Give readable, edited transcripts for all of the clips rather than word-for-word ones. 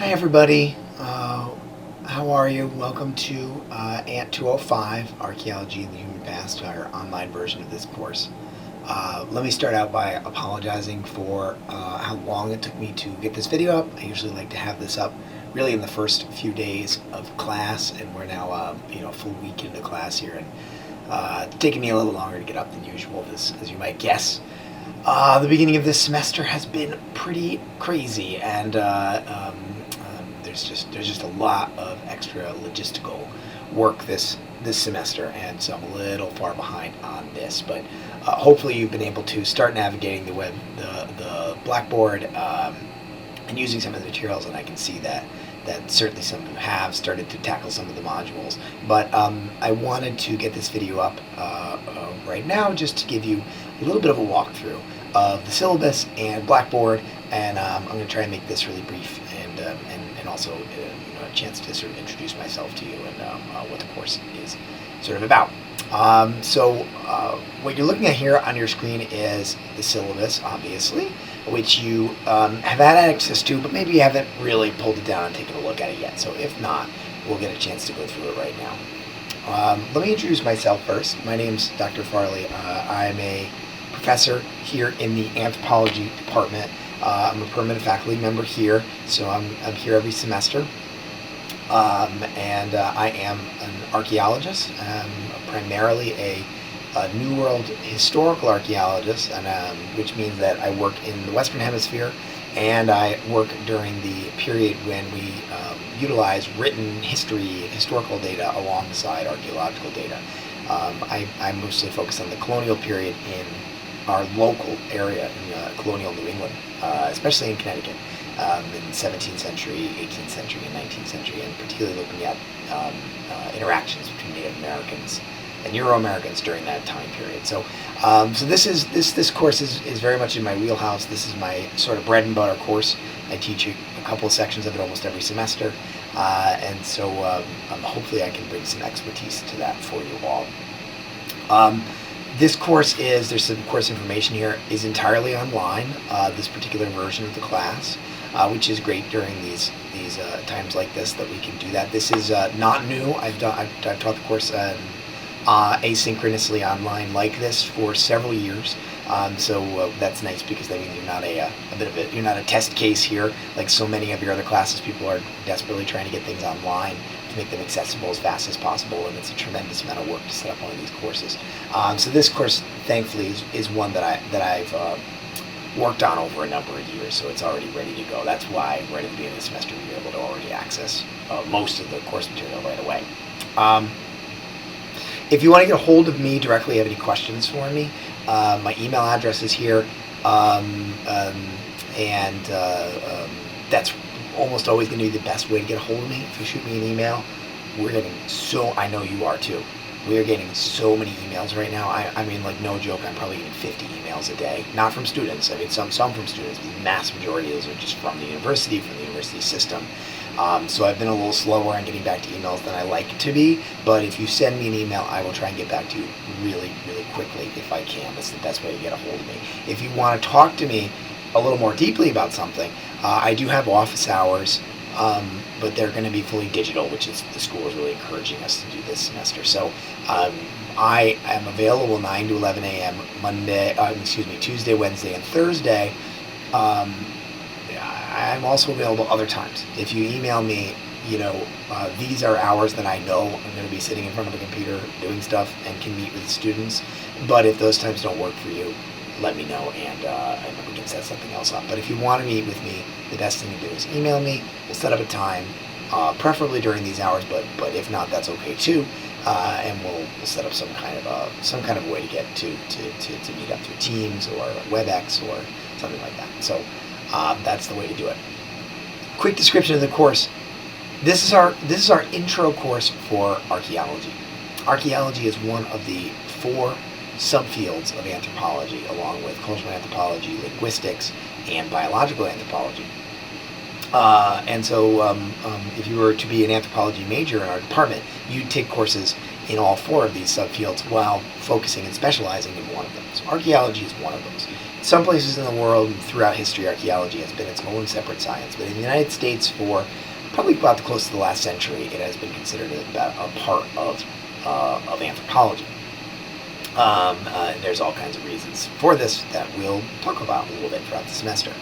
Hi everybody, how are you? Welcome to ANT 205, Archaeology in the Human Past, our online version of this course. Let me start out by apologizing for how long it took me to get this video up. I usually like to have this up really in the first few days of class, and we're now a full week into class here, and it's taking me a little longer to get up than usual, as you might guess. The beginning of this semester has been pretty crazy, and there's just a lot of extra logistical work this semester, and so I'm a little far behind on this. But hopefully you've been able to start navigating the web, the Blackboard, and using some of the materials, and I can see that certainly some of you have started to tackle some of the modules. But I wanted to get this video up right now just to give you a little bit of a walkthrough of the syllabus and Blackboard, and I'm going to try and make this really brief and also a chance to sort of introduce myself to you and what the course is sort of about. So what you're looking at here on your screen is the syllabus, obviously, which you have had access to, but maybe you haven't really pulled it down and taken a look at it yet. So if not, we'll get a chance to go through it right now. Let me introduce myself first. My name's Dr. Farley. I'm a professor here in the anthropology department. I'm a permanent faculty member here, so I'm here every semester. And I am an archaeologist. I'm primarily a New World historical archaeologist, and which means that I work in the Western Hemisphere, and I work during the period when we utilize written historical data alongside archaeological data. I mostly focus on the colonial period in our local area in colonial New England, especially in Connecticut, in the 17th century, 18th century, and 19th century, and particularly looking at interactions between Native Americans and Euro-Americans during that time period. So, so this course is very much in my wheelhouse. This is my sort of bread and butter course. I teach a couple of sections of it almost every semester, and so hopefully I can bring some expertise to that for you all. This course there's some course information here, is entirely online, this particular version of the class, which is great during these times like this, that we can do that. This is not new. I've taught the course asynchronously online like this for several years. So that's nice, because that means you're not you're not a test case here like so many of your other classes. People are desperately trying to get things online to make them accessible as fast as possible, and it's a tremendous amount of work to set up one of these courses. So this course, thankfully, is one that I've worked on over a number of years, so it's already ready to go. That's why right at the beginning of the semester we were able to already access most of the course material right away. If you want to get a hold of me directly, have any questions for me, my email address is here, and that's almost always going to be the best way to get a hold of me. If you shoot me an email, I know you are too, we're getting so many emails right now. I mean, like, no joke, I'm probably getting 50 emails a day. Not from students. I mean, some from students, but the mass majority of those are just from the university system. So I've been a little slower on getting back to emails than I like to be, but if you send me an email, I will try and get back to you really, really quickly if I can. That's the best way to get a hold of me. If you want to talk to me a little more deeply about something, I do have office hours, but they're going to be fully digital, which is the school is really encouraging us to do this semester. So I am available 9 to 11 a.m. Tuesday, Wednesday, and Thursday. I'm also available other times. If you email me, these are hours that I know I'm going to be sitting in front of a computer doing stuff and can meet with students. But if those times don't work for you, let me know, and we can set something else up. But if you want to meet with me, the best thing to do is email me. We'll set up a time, preferably during these hours, but if not, that's okay too. And we'll set up some kind of way to get to meet up through Teams or WebEx or something like that. So that's the way to do it. Quick description of the course. This is our intro course for archaeology. Archaeology is one of the 4 subfields of anthropology, along with cultural anthropology, linguistics, and biological anthropology. And so if you were to be an anthropology major in our department, you'd take courses in all 4 of these subfields while focusing and specializing in one of them. So archaeology is one of those. some places in the world and throughout history, archaeology has been its own separate science. But in the United States, for probably about close to the last century, it has been considered about a part of anthropology. There's all kinds of reasons for this that we'll talk about a little bit throughout the semester.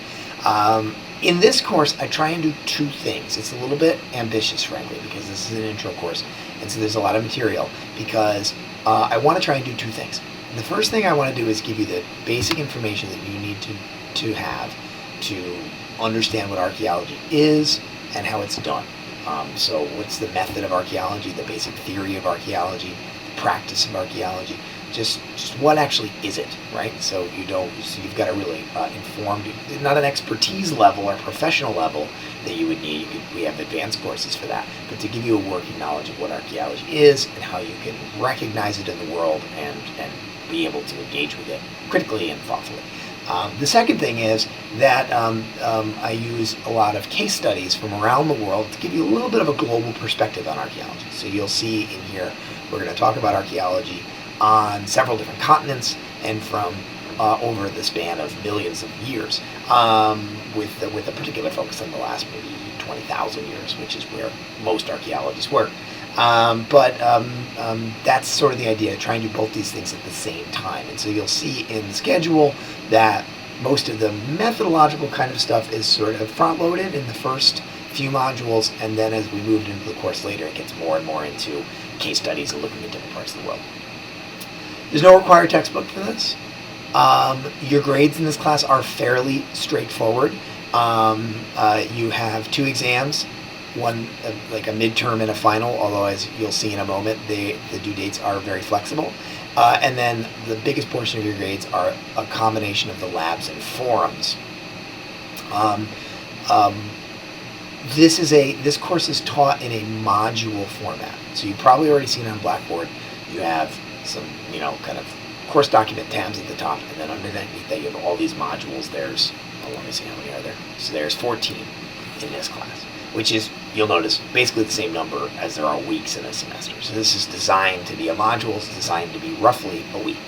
In this course, I try and do two things. It's a little bit ambitious, frankly, because this is an intro course, and so there's a lot of material, because I want to try and do two things. The first thing I want to do is give you the basic information that you need to have to understand what archaeology is and how it's done. So what's the method of archaeology, the basic theory of archaeology, the practice of archaeology, just what actually is it, right? So you've got a really informed, not an expertise level or professional level that you would need. We have advanced courses for that, but to give you a working knowledge of what archaeology is and how you can recognize it in the world and be able to engage with it critically and thoughtfully. The second thing is that I use a lot of case studies from around the world to give you a little bit of a global perspective on archaeology. So you'll see in here, we're going to talk about archaeology on several different continents and from over the span of millions of years, with a particular focus on the last maybe 20,000 years, which is where most archaeologists work. But that's sort of the idea, trying to do both these things at the same time. And so you'll see in the schedule that most of the methodological kind of stuff is sort of front-loaded in the first few modules, and then as we moved into the course later, it gets more and more into case studies and looking at different parts of the world. There's no required textbook for this. Your grades in this class are fairly straightforward. You have 2 exams, one like a midterm and a final, although as you'll see in a moment, the due dates are very flexible. And then the biggest portion of your grades are a combination of the labs and forums. This course is taught in a module format. So you've probably already seen on Blackboard, you have some, kind of course document tabs at the top, and then underneath that you have all these modules. There's, let me see how many are there. So there's 14 in this class, which is, you'll notice, basically the same number as there are weeks in a semester. So this is designed to be a module. It's designed to be roughly a week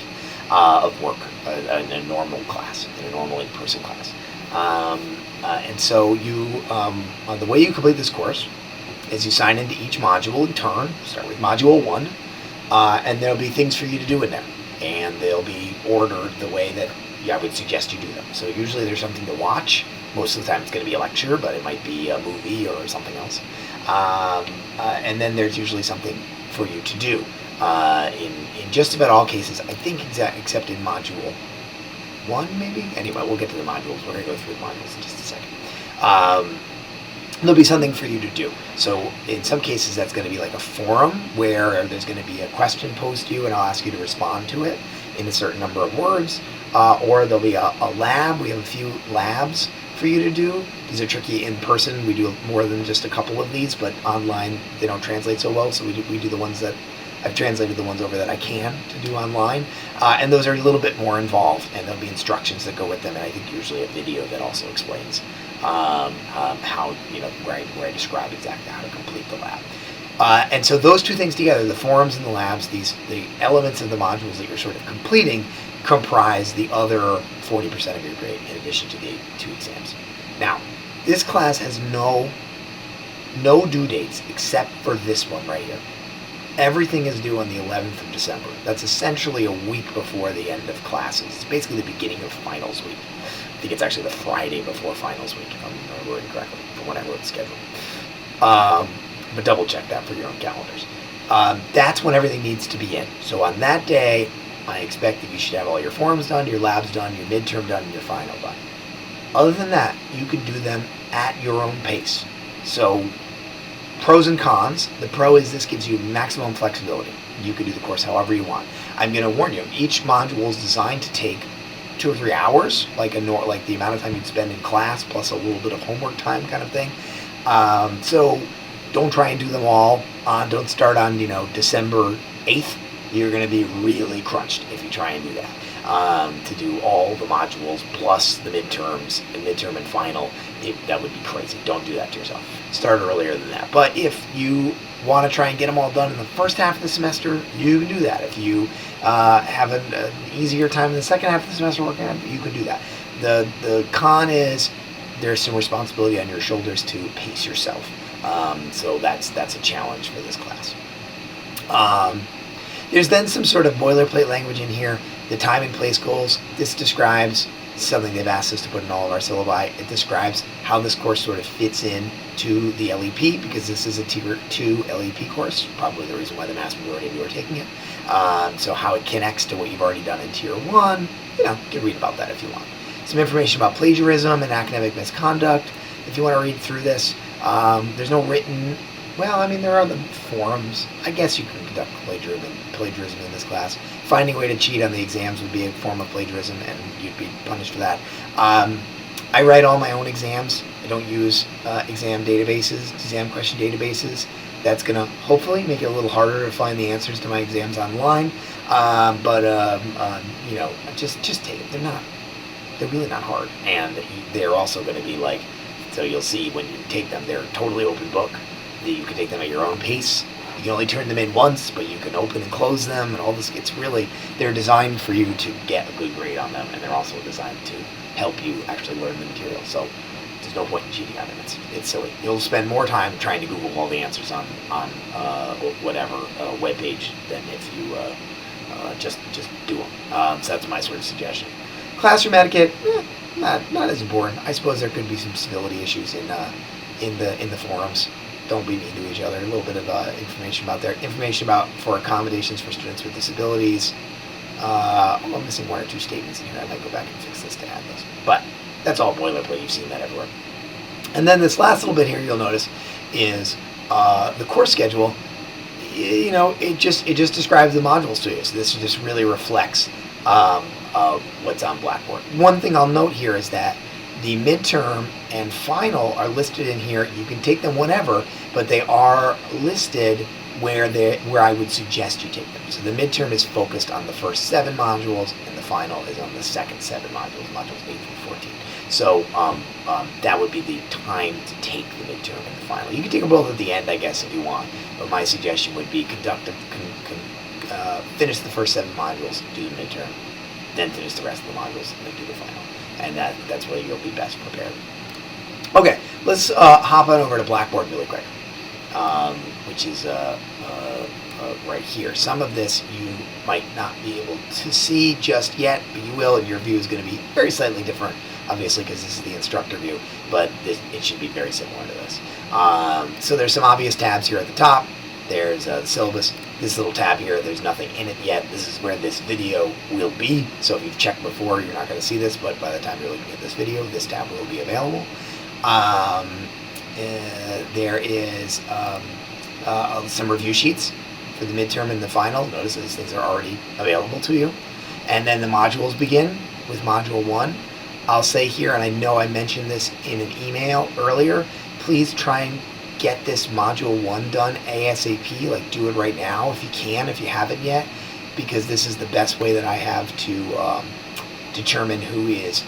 of work in a normal class, in a normal in-person class. And so the way you complete this course is you sign into each module in turn. Start with module 1, and there'll be things for you to do in there, and they'll be ordered the way that I would suggest you do them. So usually there's something to watch. Most of the time it's going to be a lecture, but it might be a movie or something else. And then there's usually something for you to do. In just about all cases, I think except in module 1 maybe? Anyway, we'll get to the modules. We're going to go through the modules in just a second. There'll be something for you to do. So in some cases that's going to be like a forum where there's going to be a question posed to you and I'll ask you to respond to it in a certain number of words. Or there'll be a lab. We have a few labs for you to do. These are tricky in person. We do more than just a couple of these, but online they don't translate so well, so we do the ones that I've translated, the ones over that I can to do online, and those are a little bit more involved, and there'll be instructions that go with them, and I think usually a video that also explains how, where I describe exactly how to complete the lab. And so those two things together, the forums and the labs, the elements of the modules that you're sort of completing, comprise the other 40% of your grade in addition to the 2 exams. Now, this class has no due dates except for this one right here. Everything is due on the 11th of December. That's essentially a week before the end of classes. It's basically the beginning of finals week. I think it's actually the Friday before finals week, if I'm remembering correctly, from when I wrote the schedule. But double check that for your own calendars. That's when everything needs to be in. So on that day, I expect that you should have all your forums done, your labs done, your midterm done, and your final done. Other than that, you can do them at your own pace. So pros and cons. The pro is this gives you maximum flexibility. You can do the course however you want. I'm going to warn you, each module is designed to take 2 or 3 hours, like the amount of time you'd spend in class plus a little bit of homework time kind of thing. So don't try and do them all. Don't start on December 8th. You're going to be really crunched if you try and do that. to do all the modules plus the midterm and final. That would be crazy. Don't do that to yourself. Start earlier than that. But if you want to try and get them all done in the first half of the semester, you can do that. If you have an easier time in the second half of the semester working on it, you can do that. The con is there's some responsibility on your shoulders to pace yourself. So that's a challenge for this class. There's then some sort of boilerplate language in here. The time and place goals. This describes something they've asked us to put in all of our syllabi. It describes how this course sort of fits in to the LEP, because this is a Tier 2 LEP course, probably the reason why the vast majority of you are taking it. So how it connects to what you've already done in Tier 1, you can read about that if you want. Some information about plagiarism and academic misconduct. If you want to read through this, there's no written, there are the forums. I guess you can conduct plagiarism in this class. Finding a way to cheat on the exams would be a form of plagiarism, and you'd be punished for that. I write all my own exams. I don't use exam question databases. That's going to hopefully make it a little harder to find the answers to my exams online. Just take it. They're really not hard. And they're also going to be so you'll see when you take them, they're totally open book. You can take them at your own pace. You can only turn them in once, but you can open and close them and all this. They're designed for you to get a good grade on them, and they're also designed to help you actually learn the material. So there's no point in cheating on them. It's silly. You'll spend more time trying to Google all the answers on whatever web page than if you just do them. So that's my sort of suggestion. Classroom etiquette, not as important. I suppose there could be some civility issues in the forums. Don't be mean to each other. A little bit of information about for accommodations for students with disabilities. I'm missing one or two statements in here. I might go back and fix this to add those. But that's all boilerplate. You've seen that everywhere. And then this last little bit here, you'll notice, is the course schedule. It just describes the modules to you. So this just really reflects what's on Blackboard. One thing I'll note here is that the midterm and final are listed in here. You can take them whenever, but they are listed where I would suggest you take them. So the midterm is focused on the first 7 modules, and the final is on the second 7 modules 8 through 14. So that would be the time to take the midterm and the final. You can take them both at the end, I guess, if you want, but my suggestion would be finish the first 7 modules, do the midterm, then finish the rest of the modules, and then do the final. And that's where you'll be best prepared. Okay, let's hop on over to Blackboard really quick, which is right here. Some of this you might not be able to see just yet, but you will, and your view is going to be very slightly different, obviously, because this is the instructor view, but it should be very similar to this. So there's some obvious tabs here at the top. There's the syllabus. This little tab here, there's nothing in it yet. This is where this video will be. So if you've checked before, you're not going to see this, but by the time you're looking at this video, this tab will be available. There is some review sheets for the midterm and the final. Notice these things are already available to you. And then the modules begin with Module 1. I'll say here, and I know I mentioned this in an email earlier, please try and get this Module 1 done ASAP. Do it right now if you can, if you haven't yet, because this is the best way that I have to determine who is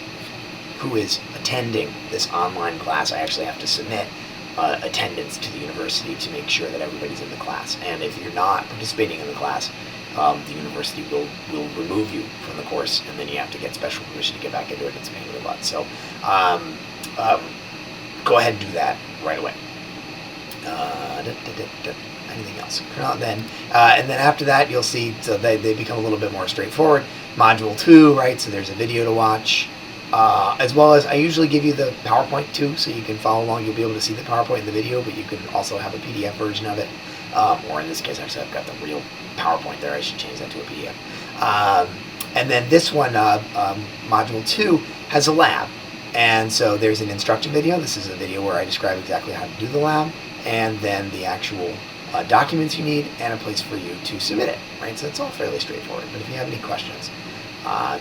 attending this online class. I actually have to submit attendance to the university to make sure that everybody's in the class. And if you're not participating in the class, the university will remove you from the course, and then you have to get special permission to get back into it. It's a pain in the butt. So go ahead and do that right away. Anything else? And then after that, you'll see, so they become a little bit more straightforward. Module 2, right? So there's a video to watch, as well as I usually give you the PowerPoint too, so you can follow along. You'll be able to see the PowerPoint in the video, but you can also have a PDF version of it. Or in this case, actually, I've got the real PowerPoint there. I should change that to a PDF. And then this one, Module 2, has a lab. And so there's an instruction video. This is a video where I describe exactly how to do the lab, and then the actual documents you need, and a place for you to submit it, right? So it's all fairly straightforward. But if you have any questions,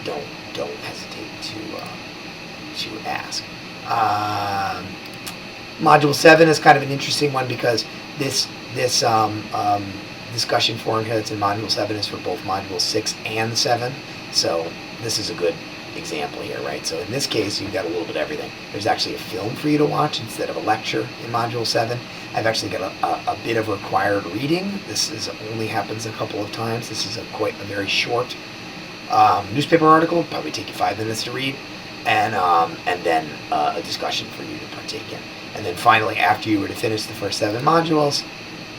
don't hesitate to ask. Module 7 is kind of an interesting one because this discussion forum here that's in Module 7 is for both Module 6 and 7. So this is a good example here, right? So in this case, you've got a little bit of everything. There's actually a film for you to watch instead of a lecture in Module 7. I've actually got a bit of required reading. This only happens a couple of times. This is a very short newspaper article, probably take you 5 minutes to read, and then a discussion for you to partake in. And then finally, after you were to finish the first 7 modules,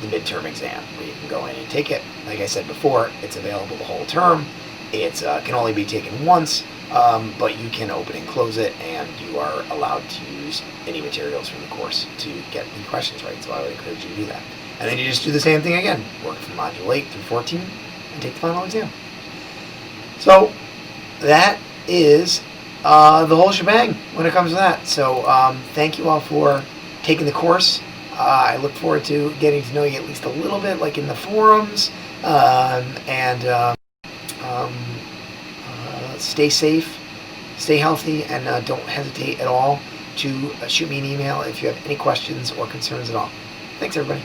the midterm exam, where you can go in and take it. Like I said before, it's available the whole term. It can only be taken once, but you can open and close it, and you are allowed to use any materials from the course to get the questions right. So I would encourage you to do that. And then you just do the same thing again, work from Module 8 through 14, and take the final exam. So that is the whole shebang when it comes to that. So thank you all for taking the course. I look forward to getting to know you at least a little bit, like in the forums, stay safe, stay healthy, and don't hesitate at all to shoot me an email if you have any questions or concerns at all. Thanks, everybody.